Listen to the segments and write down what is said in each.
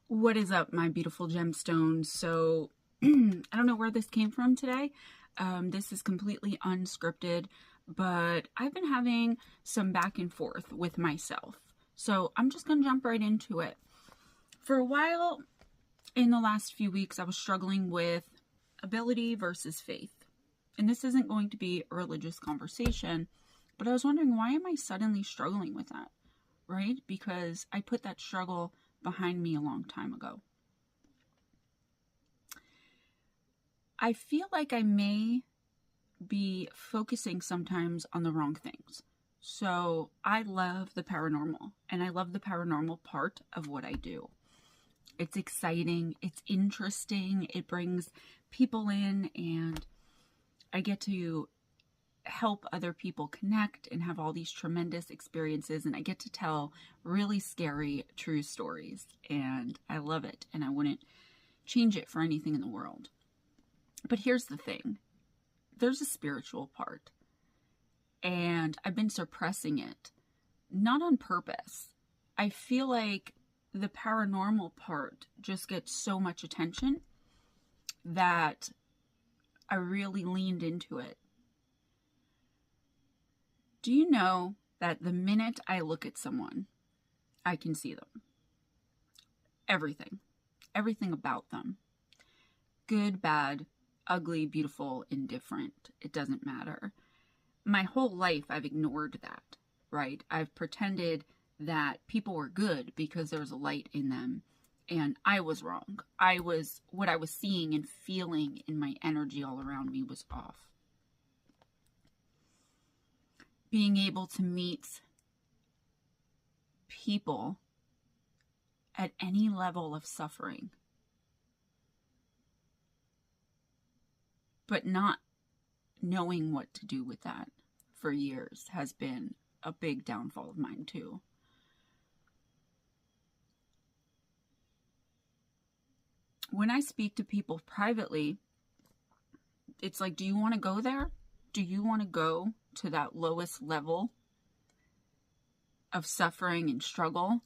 What is up, my beautiful gemstones? So, I don't know where this came from today. This is completely unscripted, but I've been having some back and forth with myself. So, I'm just going to jump right into it. For a while, in the last few weeks, I was struggling with ability versus faith. And this isn't going to be a religious conversation, but I was wondering, why am I suddenly struggling with that? Right? Because I put that struggle behind me a long time ago. I feel like I may be focusing sometimes on the wrong things. So I love the paranormal, and I love the paranormal part of what I do. It's exciting, it's interesting, it brings people in, and I get to help other people connect and have all these tremendous experiences, and I get to tell really scary true stories, and I love it, and I wouldn't change it for anything in the world. But here's the thing, there's a spiritual part, and I've been suppressing it, not on purpose. I feel like the paranormal part just gets so much attention that I really leaned into it. Do you know that the minute I look at someone, I can see them? Everything about them. Good, bad, ugly, beautiful, indifferent. It doesn't matter. My whole life, I've ignored that, right? I've pretended that people were good because there was a light in them, and I was wrong. What I was seeing and feeling in my energy all around me was off. Being able to meet people at any level of suffering, but not knowing what to do with that for years has been a big downfall of mine too. When I speak to people privately, it's like, do you want to go there? Do you want to go to that lowest level of suffering and struggle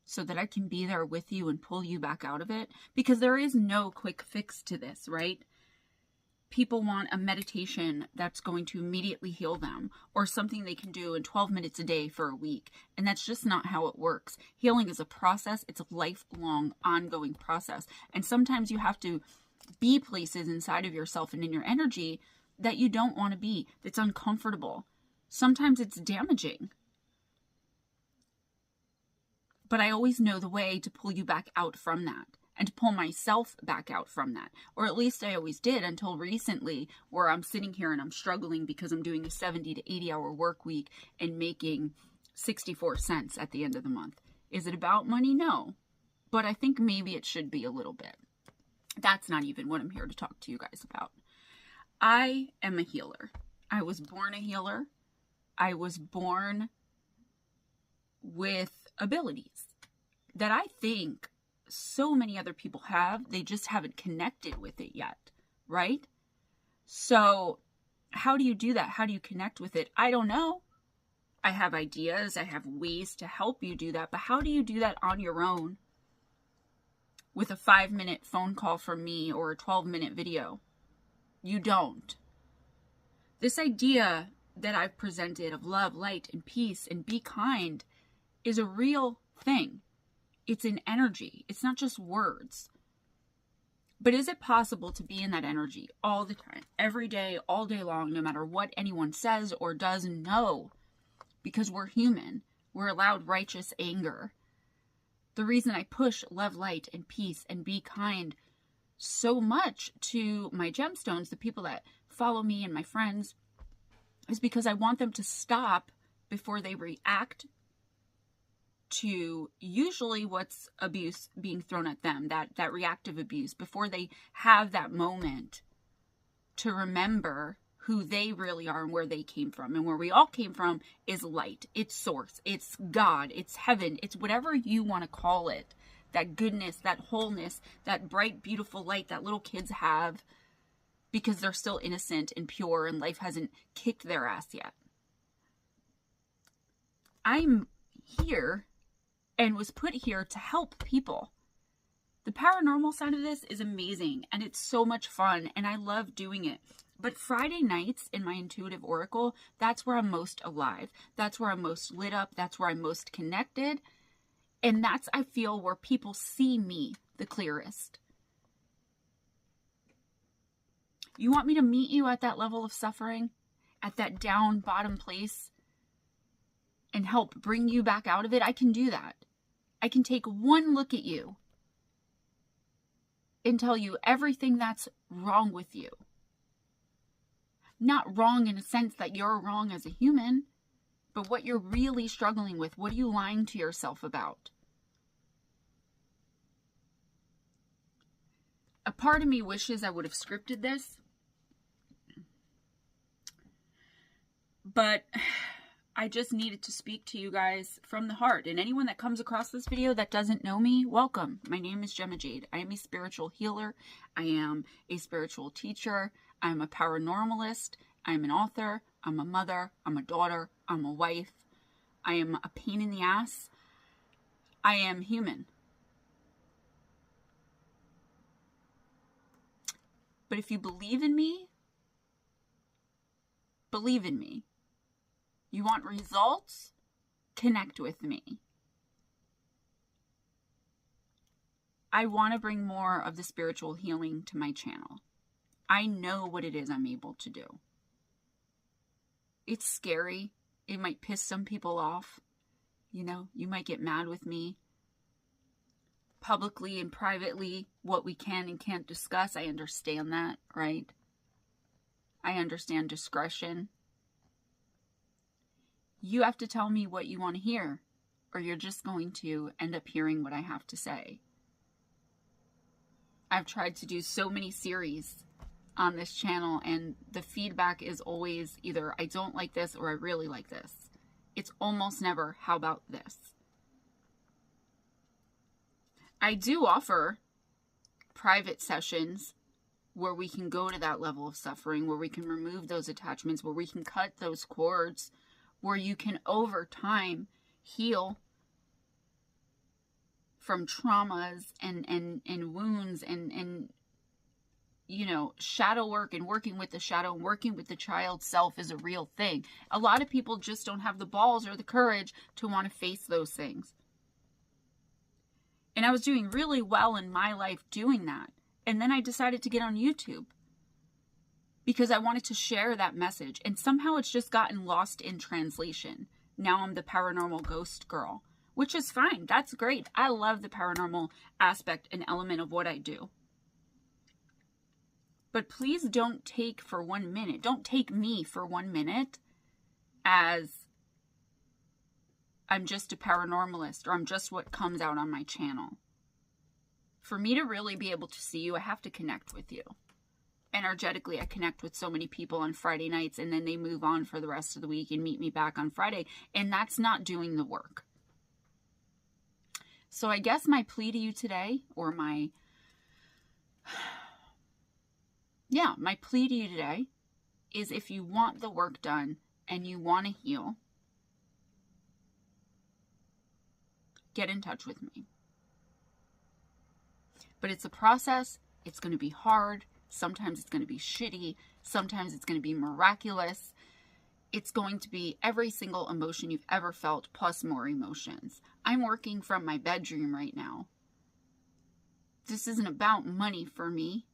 so that I can be there with you and pull you back out of it? Because there is no quick fix to this, right? People want a meditation that's going to immediately heal them, or something they can do in 12 minutes a day for a week. And that's just not how it works. Healing is a process. It's a lifelong, ongoing process. And sometimes you have to be places inside of yourself and in your energy that you don't want to be, that's uncomfortable. Sometimes it's damaging. But I always know the way to pull you back out from that, and to pull myself back out from that. Or at least I always did until recently, where I'm sitting here and I'm struggling because I'm doing a 70 to 80 hour work week and making 64 cents at the end of the month. Is it about money? No. But I think maybe it should be a little bit. That's not even what I'm here to talk to you guys about. I am a healer. I was born a healer. I was born with abilities that I think so many other people have. They just haven't connected with it yet, right? So how do you do that? How do you connect with it? I don't know. I have ideas. I have ways to help you do that. But how do you do that on your own with a 5-minute phone call from me or a 12-minute video? You don't. This idea that I've presented of love, light, and peace, and be kind is a real thing. It's an energy. It's not just words. But is it possible to be in that energy all the time, every day, all day long, no matter what anyone says or does? No, because we're human. We're allowed righteous anger. The reason I push love, light, and peace, and be kind so much to my gemstones, the people that follow me and my friends, is because I want them to stop before they react to usually what's abuse being thrown at them, that reactive abuse, before they have that moment to remember who they really are and where they came from. And where we all came from is light. It's source. It's God. It's heaven. It's whatever you want to call it. That goodness, that wholeness, that bright, beautiful light that little kids have because they're still innocent and pure and life hasn't kicked their ass yet. I'm here and was put here to help people. The paranormal side of this is amazing, and it's so much fun, and I love doing it. But Friday nights in my intuitive oracle, that's where I'm most alive. That's where I'm most lit up. That's where I'm most connected. And that's, I feel, where people see me the clearest. You want me to meet you at that level of suffering? At that down bottom place? And help bring you back out of it? I can do that. I can take one look at you and tell you everything that's wrong with you. Not wrong in a sense that you're wrong as a human, but what you're really struggling with. What are you lying to yourself about? A part of me wishes I would have scripted this, but I just needed to speak to you guys from the heart. And anyone that comes across this video that doesn't know me, welcome. My name is Gemma Jade. I am a spiritual healer. I am a spiritual teacher. I'm a paranormalist. I'm an author. I'm a mother. I'm a daughter. I'm a wife. I am a pain in the ass. I am human. But if you believe in me, believe in me. You want results? Connect with me. I want to bring more of the spiritual healing to my channel. I know what it is I'm able to do. It's scary. It might piss some people off. You know, you might get mad with me. Publicly and privately, what we can and can't discuss, I understand that, right? I understand discretion. You have to tell me what you want to hear, or you're just going to end up hearing what I have to say. I've tried to do so many series on this channel, and the feedback is always either I don't like this or I really like this. It's almost never, how about this? I do offer private sessions where we can go to that level of suffering, where we can remove those attachments, where we can cut those cords, where you can over time heal from traumas and wounds and you know, shadow work and working with the shadow and working with the child self is a real thing. A lot of people just don't have the balls or the courage to want to face those things. And I was doing really well in my life doing that. And then I decided to get on YouTube because I wanted to share that message. And somehow it's just gotten lost in translation. Now I'm the paranormal ghost girl, which is fine. That's great. I love the paranormal aspect and element of what I do. But please don't take for 1 minute, don't take me for 1 minute as I'm just a paranormalist or I'm just what comes out on my channel. For me to really be able to see you, I have to connect with you. Energetically, I connect with so many people on Friday nights and then they move on for the rest of the week and meet me back on Friday. And that's not doing the work. So I guess my plea to you today, or my plea to you today is if you want the work done and you want to heal, get in touch with me. But it's a process. It's going to be hard. Sometimes it's going to be shitty. Sometimes it's going to be miraculous. It's going to be every single emotion you've ever felt plus more emotions. I'm working from my bedroom right now. This isn't about money for me.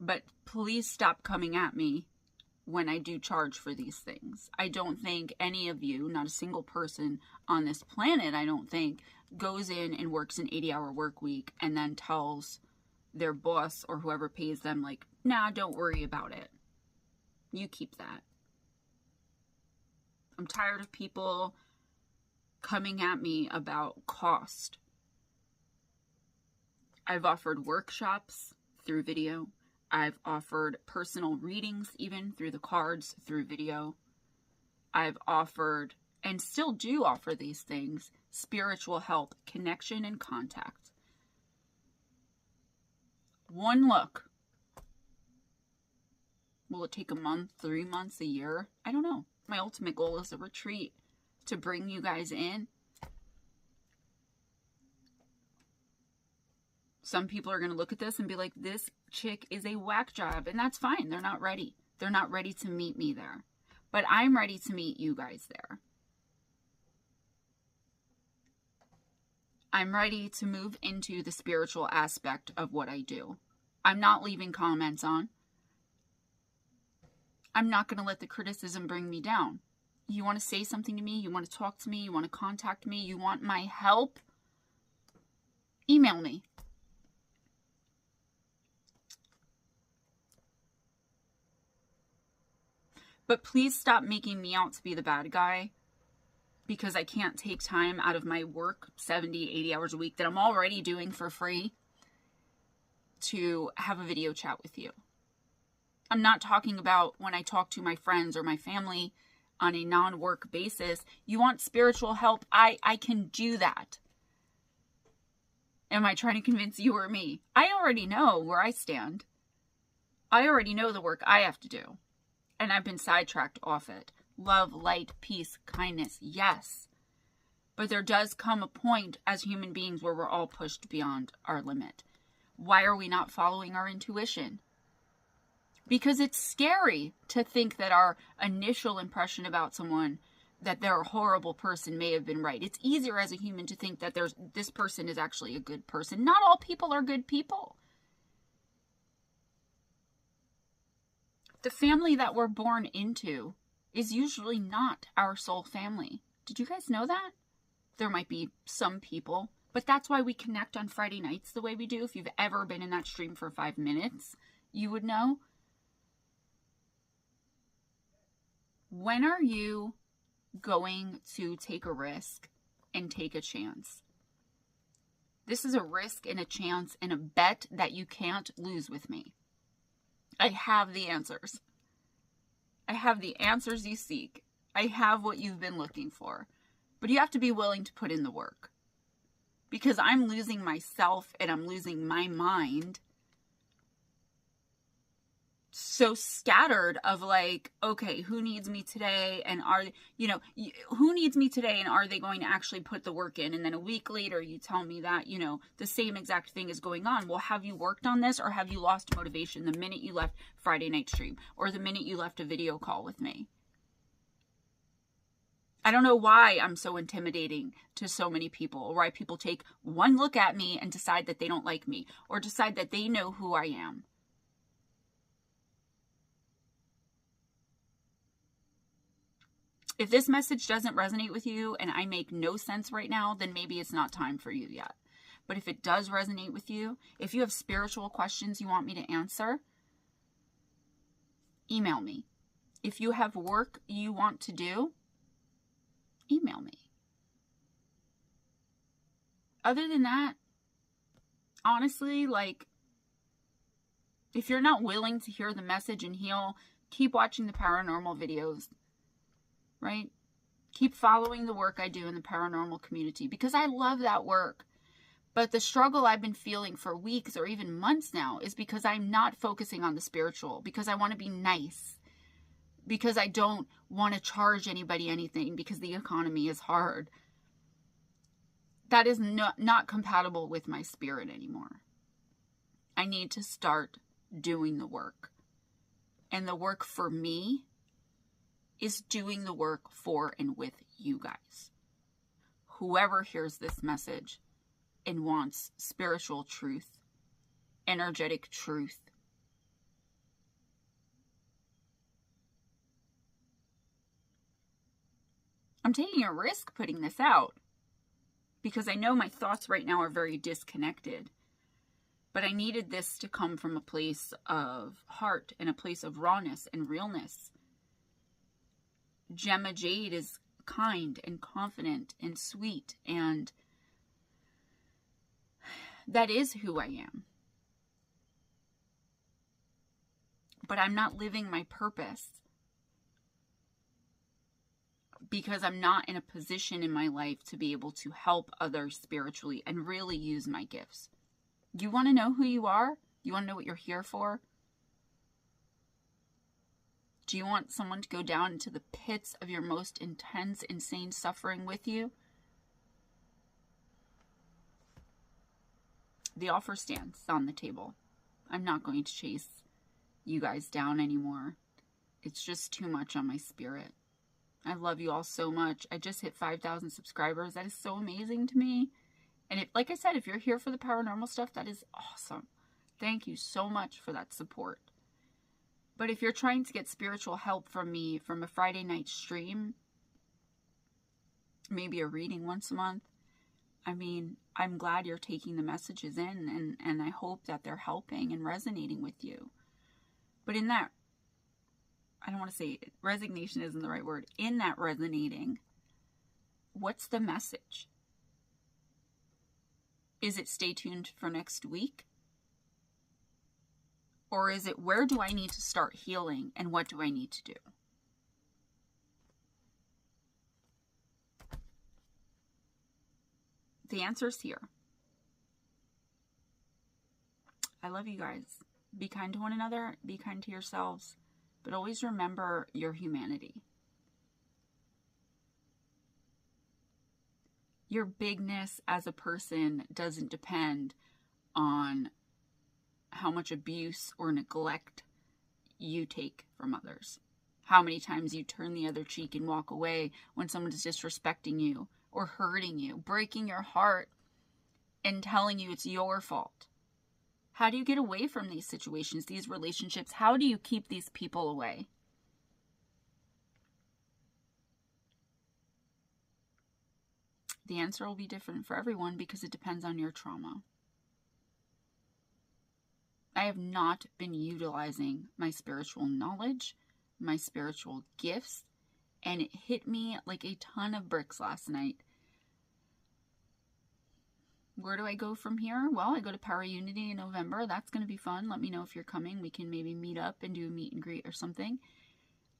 But please stop coming at me when I do charge for these things. I don't think any of you, not a single person on this planet, I don't think, goes in and works an 80-hour work week and then tells their boss or whoever pays them, like, nah, don't worry about it. You keep that. I'm tired of people coming at me about cost. I've offered workshops through video. I've offered personal readings even through the cards, through video. I've offered, and still do offer these things, spiritual help, connection, and contact. One look. Will it take a month, 3 months, a year? I don't know. My ultimate goal is a retreat to bring you guys in. Some people are going to look at this and be like, this chick is a whack job. And that's fine. They're not ready. They're not ready to meet me there. But I'm ready to meet you guys there. I'm ready to move into the spiritual aspect of what I do. I'm not leaving comments on. I'm not going to let the criticism bring me down. You want to say something to me? You want to talk to me? You want to contact me? You want my help? Email me. But please stop making me out to be the bad guy, because I can't take time out of my work 70, 80 hours a week that I'm already doing for free to have a video chat with you. I'm not talking about when I talk to my friends or my family on a non-work basis. You want spiritual help? I can do that. Am I trying to convince you or me? I already know where I stand. I already know the work I have to do. And I've been sidetracked off it. Love, light, peace, kindness, yes. But there does come a point as human beings where we're all pushed beyond our limit. Why are we not following our intuition? Because it's scary to think that our initial impression about someone, that they're a horrible person, may have been right. It's easier as a human to think that this person is actually a good person. Not all people are good people. The family that we're born into is usually not our soul family. Did you guys know that? There might be some people, but that's why we connect on Friday nights the way we do. If you've ever been in that stream for 5 minutes, you would know. When are you going to take a risk and take a chance? This is a risk and a chance and a bet that you can't lose with me. I have the answers. I have the answers you seek. I have what you've been looking for. But you have to be willing to put in the work. Because I'm losing myself and I'm losing my mind. So scattered of like, okay, who needs me today? And who needs me today? And are they going to actually put the work in? And then a week later, you tell me that, the same exact thing is going on. Well, have you worked on this, or have you lost motivation the minute you left Friday night stream, or the minute you left a video call with me? I don't know why I'm so intimidating to so many people, or why people take one look at me and decide that they don't like me, or decide that they know who I am. If this message doesn't resonate with you and I make no sense right now, then maybe it's not time for you yet. But if it does resonate with you, if you have spiritual questions you want me to answer, email me. If you have work you want to do, email me. Other than that, honestly, if you're not willing to hear the message and heal, keep watching the paranormal videos. Right? Keep following the work I do in the paranormal community, because I love that work. But the struggle I've been feeling for weeks or even months now is because I'm not focusing on the spiritual, because I want to be nice, because I don't want to charge anybody anything because the economy is hard. That is not compatible with my spirit anymore. I need to start doing the work. And the work for me is doing the work for and with you guys. Whoever hears this message and wants spiritual truth, energetic truth, I'm taking a risk putting this out because I know my thoughts right now are very disconnected. But I needed this to come from a place of heart and a place of rawness and realness. Gemma Jade is kind and confident and sweet, and that is who I am. But I'm not living my purpose because I'm not in a position in my life to be able to help others spiritually and really use my gifts. You want to know who you are? You want to know what you're here for? Do you want someone to go down into the pits of your most intense, insane suffering with you? The offer stands on the table. I'm not going to chase you guys down anymore. It's just too much on my spirit. I love you all so much. I just hit 5,000 subscribers. That is so amazing to me. And like I said, if you're here for the paranormal stuff, that is awesome. Thank you so much for that support. But if you're trying to get spiritual help from me from a Friday night stream, maybe a reading once a month, I mean, I'm glad you're taking the messages in, and I hope that they're helping and resonating with you. But in that, I don't want to say resignation isn't the right word. In that resonating, what's the message? Is it stay tuned for next week? Or is it where do I need to start healing and what do I need to do? The answer's here. I love you guys. Be kind to one another. Be kind to yourselves. But always remember your humanity. Your bigness as a person doesn't depend on how much abuse or neglect you take from others. How many times you turn the other cheek and walk away when someone is disrespecting you or hurting you, breaking your heart and telling you it's your fault. How do you get away from these situations, these relationships? How do you keep these people away? The answer will be different for everyone because it depends on your trauma. I have not been utilizing my spiritual knowledge, my spiritual gifts, and it hit me like a ton of bricks last night. Where do I go from here? Well, I go to Para Unity in November. That's going to be fun. Let me know if you're coming. We can maybe meet up and do a meet and greet or something.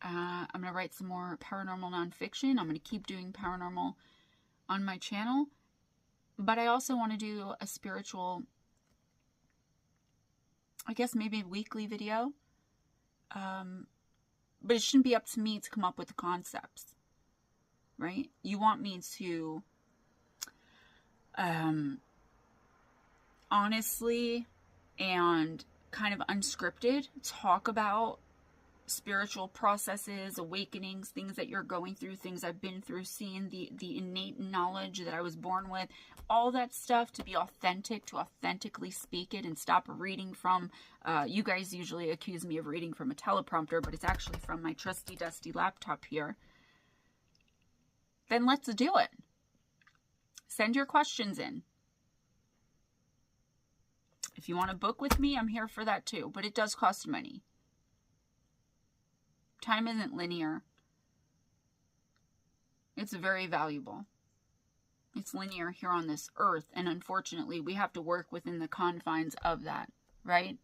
I'm going to write some more paranormal nonfiction. I'm going to keep doing paranormal on my channel. But I also want to do a spiritual, I guess maybe a weekly video. But it shouldn't be up to me to come up with the concepts, right? You want me to honestly and kind of unscripted talk about spiritual processes, awakenings, things that you're going through, things I've been through, seeing the innate knowledge that I was born with, all that stuff, to be authentic, to authentically speak it and stop reading from, you guys usually accuse me of reading from a teleprompter, but it's actually from my trusty dusty laptop here. Then let's do it. Send your questions in. If you want to book with me, I'm here for that too, but it does cost money. Time isn't linear. It's very valuable. It's linear here on this earth, and unfortunately, we have to work within the confines of that, right?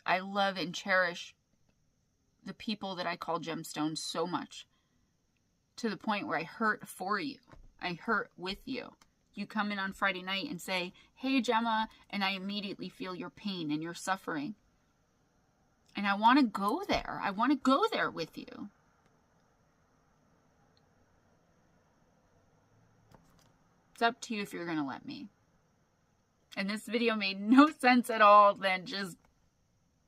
I love and cherish the people that I call gemstones so much, to the point where I hurt for you. I hurt with you. You come in on Friday night and say, "Hey, Gemma," and I immediately feel your pain and your suffering. And I want to go there. I want to go there with you. It's up to you if you're going to let me. And this video made no sense at all, then just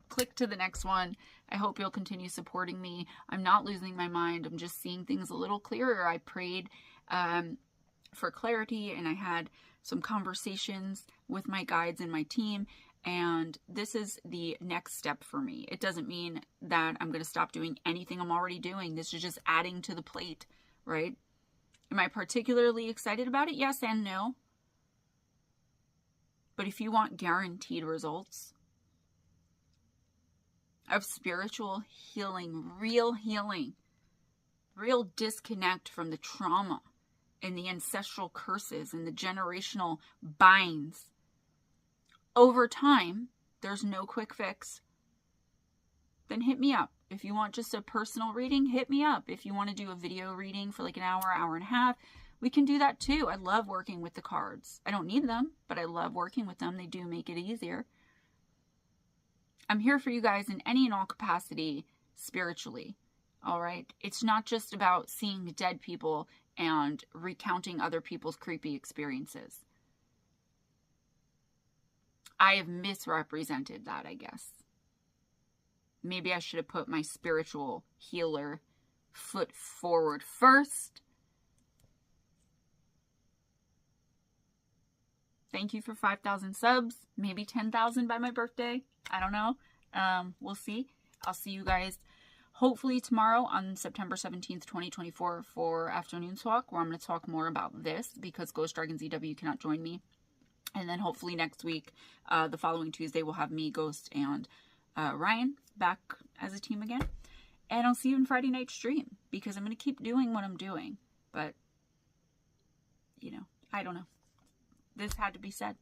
click to the next one. I hope you'll continue supporting me. I'm not losing my mind. I'm just seeing things a little clearer. I prayed for clarity, and I had some conversations with my guides and my team, and this is the next step for me. It doesn't mean that I'm going to stop doing anything I'm already doing. This is just adding to the plate, right? Am I particularly excited about it? Yes and no. But if you want guaranteed results of spiritual healing, real disconnect from the trauma and the ancestral curses and the generational binds, over time, there's no quick fix, then hit me up. If you want just a personal reading, hit me up. If you want to do a video reading for like an hour, hour and a half, we can do that too. I love working with the cards. I don't need them, but I love working with them. They do make it easier. I'm here for you guys in any and all capacity spiritually. All right? It's not just about seeing dead people and recounting other people's creepy experiences. I have misrepresented that, I guess. Maybe I should have put my spiritual healer foot forward first. Thank you for 5,000 subs. Maybe 10,000 by my birthday. I don't know. We'll see. I'll see you guys hopefully tomorrow on September 17th, 2024 for Afternoon Talk, where I'm going to talk more about this because Ghost Dragon ZW cannot join me. And then hopefully next week, the following Tuesday, we'll have me, Ghost, and Ryan back as a team again. And I'll see you in Friday night stream because I'm going to keep doing what I'm doing. But, you know, I don't know. This had to be said.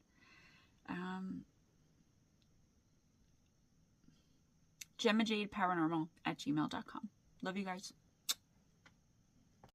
GemmaJadeParanormal@gmail.com. Love you guys.